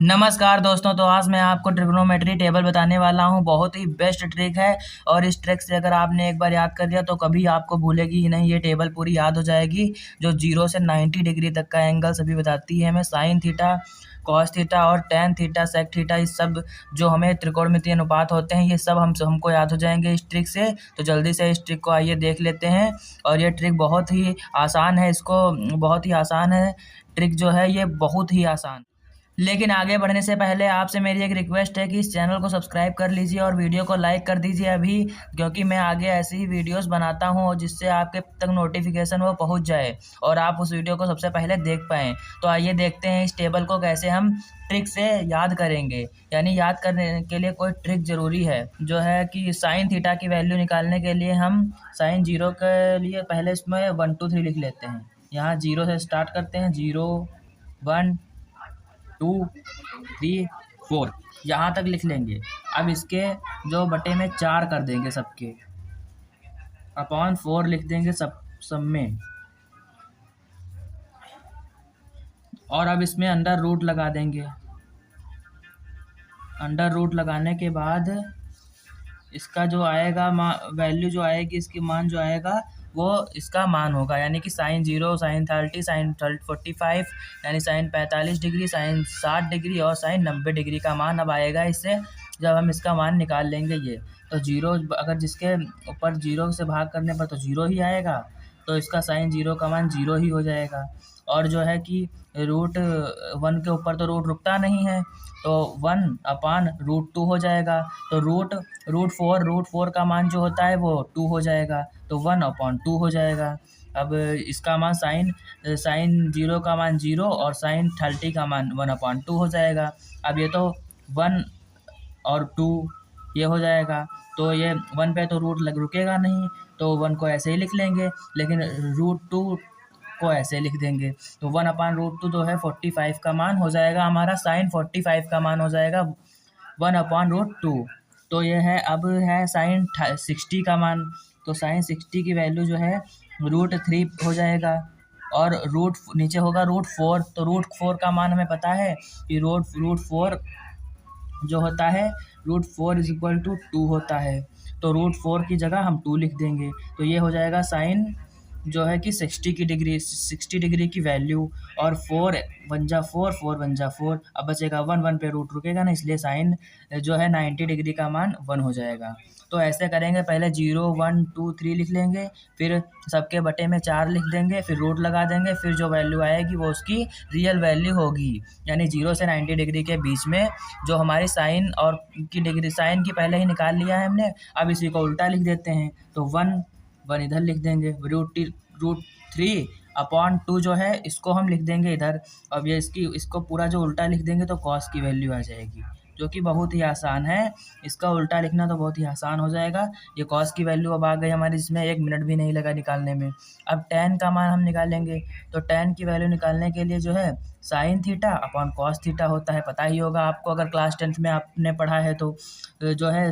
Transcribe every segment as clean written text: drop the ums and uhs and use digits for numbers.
नमस्कार दोस्तों। तो आज मैं आपको ट्रिग्नोमेट्री टेबल बताने वाला हूँ। बहुत ही बेस्ट ट्रिक है और इस ट्रिक से अगर आपने एक बार याद कर लिया तो कभी आपको भूलेगी ही नहीं। ये टेबल पूरी याद हो जाएगी जो 0 से 90 डिग्री तक का एंगल सभी बताती है हमें। साइन थीटा, कॉस थीटा और टेन थीटा, सेक थीटा, इस सब जो हमें त्रिकोणमितीय अनुपात होते हैं ये सब हमको याद हो जाएंगे इस ट्रिक से। तो जल्दी से इस ट्रिक को आइए देख लेते हैं। और ये ट्रिक बहुत ही आसान है, बहुत ही आसान है। ट्रिक जो है ये बहुत ही आसान। लेकिन आगे बढ़ने से पहले आपसे मेरी एक रिक्वेस्ट है कि इस चैनल को सब्सक्राइब कर लीजिए और वीडियो को लाइक कर दीजिए अभी, क्योंकि मैं आगे ऐसी ही वीडियोस बनाता हूं और जिससे आपके तक नोटिफिकेशन वो पहुंच जाए और आप उस वीडियो को सबसे पहले देख पाएँ। तो आइए देखते हैं इस टेबल को कैसे हम ट्रिक से याद करेंगे। यानी याद करने के लिए कोई ट्रिक ज़रूरी है, जो है कि साइन थीटा की वैल्यू निकालने के लिए हम साइन जीरो के लिए पहले इसमें 1 2 3 लिख लेते हैं। यहाँ जीरो से स्टार्ट करते हैं, 0 1 2 3 4, यहाँ तक लिख लेंगे। अब इसके जो बटे में 4 कर देंगे, सबके अपॉन 4 लिख देंगे सब में। और अब इसमें अंडर रूट लगा देंगे। अंडर रूट लगाने के बाद इसका जो आएगा वैल्यू जो आएगी, इसकी मान जो आएगा वो इसका मान होगा। यानी कि साइन 0, साइन 30, साइन 45, यानी साइन 45 डिग्री, साइन 60 डिग्री और साइन 90 डिग्री का मान अब आएगा इससे, जब हम इसका मान निकाल लेंगे ये। तो जीरो, अगर जिसके ऊपर 0 से भाग करने पर तो 0 ही आएगा, तो इसका साइन 0 का मान 0 ही हो जाएगा। और जो है कि रूट 1 के ऊपर तो रूट रुकता नहीं है, तो 1/√2 हो जाएगा। तो रूट फोर का मान जो होता है वो 2 हो जाएगा, तो 1/2 हो जाएगा। अब इसका मान साइन 0 का मान 0 और साइन 30 का मान 1/2 हो जाएगा। अब ये तो 1 और 2 ये हो जाएगा, तो ये 1 पे तो रुकेगा नहीं, तो 1 को ऐसे ही लिख लेंगे, लेकिन √2 को ऐसे लिख देंगे। तो 1/√2 जो है 45 का मान हो जाएगा हमारा, साइन 45 का मान हो जाएगा 1/√2। तो ये है, अब है साइन 60 का मान। तो साइन 60 की वैल्यू जो है √3 हो जाएगा और रूट नीचे होगा √4। तो √4 का मान हमें पता है कि √4 जो होता है, √4 इज इक्वल टू 2 होता है। तो √4 की जगह हम 2 लिख देंगे। तो ये हो जाएगा साइन जो है कि 60 डिग्री की वैल्यू, और 4 1 जा 4, 4 1 जा 4। अब बचेगा 1, 1 पे रूट रुकेगा ना, इसलिए साइन जो है 90 डिग्री का मान 1 हो जाएगा। तो ऐसे करेंगे, पहले 0 1 2 3 लिख लेंगे, फिर सबके बटे में 4 लिख देंगे, फिर रूट लगा देंगे, फिर जो वैल्यू आएगी वो उसकी रियल वैल्यू होगी। यानी 0 से 90 डिग्री के बीच में जो हमारी साइन और की डिग्री, साइन की पहले ही निकाल लिया है हमने, अब इसी को उल्टा लिख देते हैं। तो 1 इधर लिख देंगे, √3/2 जो है इसको हम लिख देंगे इधर। अब ये इसको पूरा जो उल्टा लिख देंगे तो कॉस की वैल्यू आ जाएगी, जो कि बहुत ही आसान है। इसका उल्टा लिखना तो बहुत ही आसान हो जाएगा। ये कॉस की वैल्यू अब आ गई हमारी, जिसमें 1 मिनट भी नहीं लगा निकालने में। अब टेन का मान हम निकालेंगे। तो टेन की वैल्यू निकालने के लिए जो है sign theta upon cos theta होता है, पता ही होगा आपको, अगर क्लास 10th में आपने पढ़ा है तो। जो है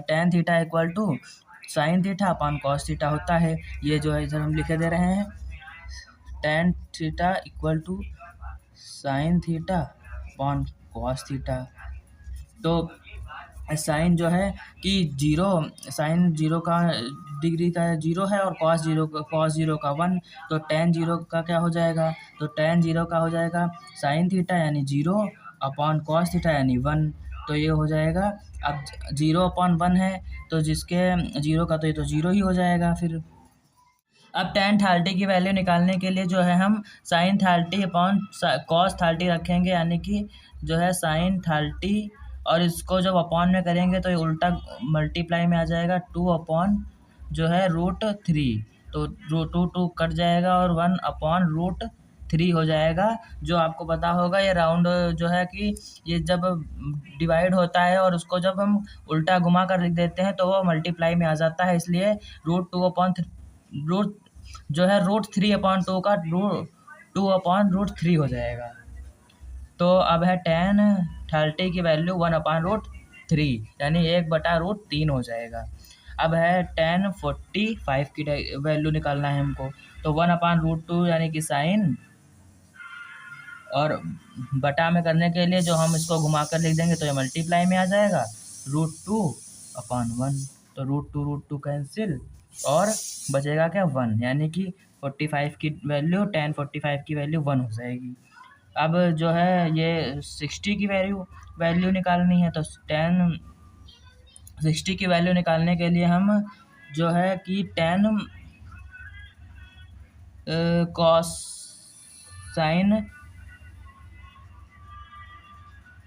tan theta equal to sine theta upon cos theta होता है। ये जो है इधर हम लिखे दे रहे हैं, tan theta equal to sine theta upon cos theta. तो साइन जो है कि साइन 0 का डिग्री का 0 है और कॉस 0 का 1। तो टेन 0 का क्या हो जाएगा, तो टेन 0 का हो जाएगा साइन थीटा यानी 0 अपॉन कॉस थीटा यानी 1। तो ये हो जाएगा। अब 0/1 है, तो जिसके 0 का तो ये तो 0 ही हो जाएगा फिर। अब टेन 30 की वैल्यू निकालने के लिए जो है हम साइन 30 अपॉन कॉस 30 रखेंगे, यानी कि जो है साइन 30, और इसको जब अपॉन में करेंगे तो ये उल्टा मल्टीप्लाई में आ जाएगा, 2 अपॉन जो है √3। तो 2 कट जाएगा और 1/√3 हो जाएगा। जो आपको पता होगा ये राउंड जो है कि ये जब डिवाइड होता है और उसको जब हम उल्टा घुमा कर लिख देते हैं तो वो मल्टीप्लाई में आ जाता है, इसलिए रूट जो है √3/2 का 2/√3 हो जाएगा। तो अब है टेन 30 की वैल्यू 1/√3 यानी 1/√3 हो जाएगा। अब है टेन 45 की वैल्यू निकालना है हमको। तो 1/√2 यानी कि साइन और बटा में करने के लिए जो हम इसको घुमा कर लिख देंगे तो ये मल्टीप्लाई में आ जाएगा, √2/1। तो √2 कैंसिल और बचेगा क्या 1, यानी कि 45 की वैल्यू 1045 की वैल्यू 1 हो जाएगी। अब जो है ये 60 की वैल्यू निकालनी है, तो 60 की वैल्यू निकालने के लिए हम जो है कि 10 कॉस साइन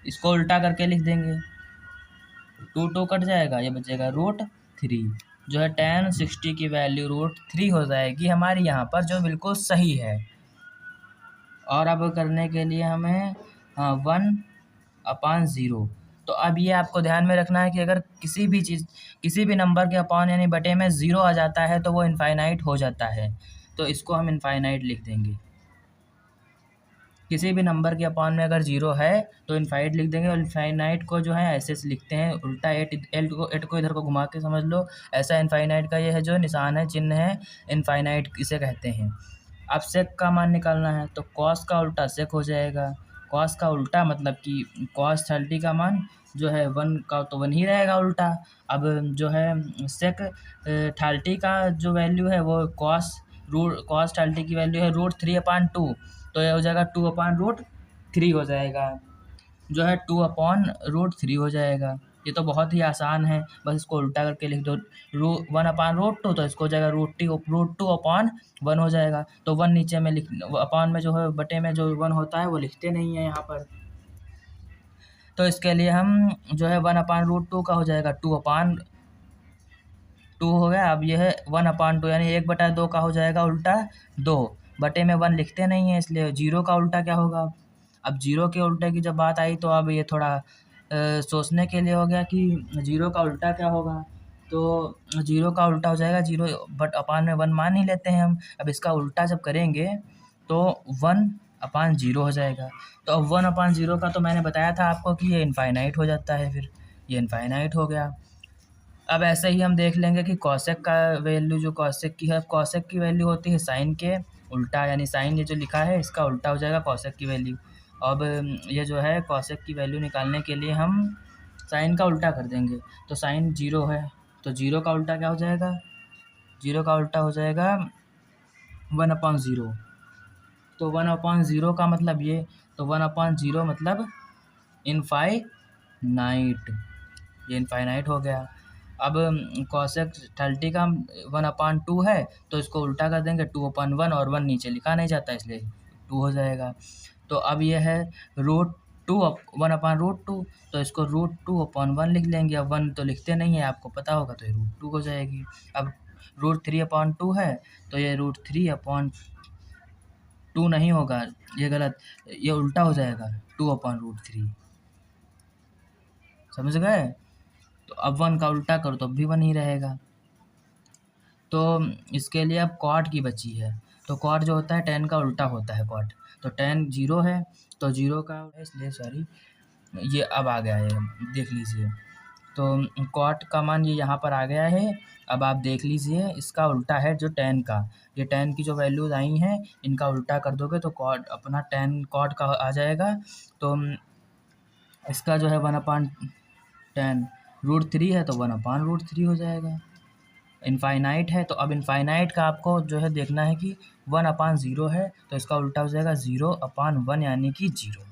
इसको उल्टा करके लिख देंगे, 2 कट जाएगा, ये बचेगा √3। जो है 1060 की वैल्यू √3 हो जाएगी हमारी यहाँ पर, जो बिल्कुल सही है। और अब करने के लिए हमें 1/0। तो अब ये आपको ध्यान में रखना है कि अगर किसी भी नंबर के अपॉन यानी बटे में 0 आ जाता है तो वो इनफाइनाइट हो जाता है, तो इसको हम इनफाइनाइट लिख देंगे। किसी भी नंबर के अपॉन में अगर 0 है तो इनफाइनाइट लिख देंगे, और इनफाइनाइट को जो है ऐसे से लिखते हैं उल्टा, 8 को इधर को घुमा के समझ लो, ऐसा इनफाइनाइट का ये है जो निशान है, चिन्ह है, इनफाइनाइट इसे कहते हैं। अब सेक का मान निकालना है, तो कॉस का उल्टा सेक हो जाएगा। कॉस का उल्टा मतलब कि कॉस 30 का मान जो है 1 का तो 1 ही रहेगा उल्टा। अब जो है सेक 30 का जो वैल्यू है वो कॉस 30 की वैल्यू है √3/2, तो ये हो जाएगा 2/√3 हो जाएगा, जो है 2/√3 हो जाएगा। ये तो बहुत ही आसान है, बस इसको उल्टा करके लिख दो 1/√2, तो इसको हो जाएगा √2/1 हो जाएगा। तो 1 नीचे में लिख, अपॉन में जो है बटे में जो 1 होता है वो लिखते नहीं है यहाँ पर, तो इसके लिए हम जो है 1/√2 का हो जाएगा 2/2 हो गया। अब ये है 1/2 यानी 1/2 का हो जाएगा उल्टा 2, बटे में 1 लिखते नहीं है इसलिए 0 का उल्टा क्या होगा। अब 0 के उल्टे की जब बात आई तो अब ये थोड़ा सोचने के लिए हो गया कि 0 का उल्टा क्या होगा। तो 0 का उल्टा हो जाएगा 0 बट अपान में 1 मान ही लेते हैं हम। अब इसका उल्टा जब करेंगे तो 1/0 हो जाएगा। तो अब 1/0 का तो मैंने बताया था आपको कि ये इनफाइनाइट हो जाता है, फिर ये इनफाइनाइट हो गया। अब ऐसे ही हम देख लेंगे कि कॉसेक का वैल्यू जो कॉसेक की है, कॉसेक की वैल्यू होती है साइन के उल्टा, यानी साइन ये जो लिखा है इसका उल्टा हो जाएगा कॉसेक की वैल्यू। अब ये जो है कॉसेक की वैल्यू निकालने के लिए हम साइन का उल्टा कर देंगे। तो साइन 0 है तो 0 का उल्टा क्या हो जाएगा, 0 का उल्टा हो जाएगा 1/0। तो 1/0 का मतलब ये, तो 1/0 मतलब इनफाइनाइट, ये इनफाइनाइट हो गया। अब कॉसेक 30 का 1/2 है तो इसको उल्टा कर देंगे 2/1, और 1 नीचे लिखा नहीं जाता इसलिए 2 हो जाएगा। तो अब ये है √2 1/√2, तो इसको √2/1 लिख लेंगे। अब 1 तो लिखते नहीं है आपको पता होगा, तो ये √2 हो जाएगी। अब √3/2 है तो ये √3/2 नहीं होगा, ये गलत, ये उल्टा हो जाएगा 2/√3, समझ गए। तो अब 1 का उल्टा करो तो अब भी 1 ही रहेगा। तो इसके लिए अब कॉट की बची है, तो कॉट जो होता है 10 का उल्टा होता है कॉट। तो 10 0 है तो 0 का इसलिए सॉरी ये अब आ गया है, देख लीजिए। तो कॉट का मान ये यहाँ पर आ गया है। अब आप देख लीजिए इसका उल्टा है जो 10 का, ये 10 की जो वैल्यूज़ आई हैं इनका उल्टा कर दोगे तो कॉट अपना 10 कॉट का आ जाएगा। तो इसका जो है 1/10 √3 है तो 1/√3 हो जाएगा। इनफाइनाइट है तो अब इनफाइनाइट का आपको जो है देखना है कि 1/0 है तो इसका उल्टा हो जाएगा 0/1 यानी कि 0,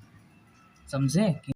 समझे।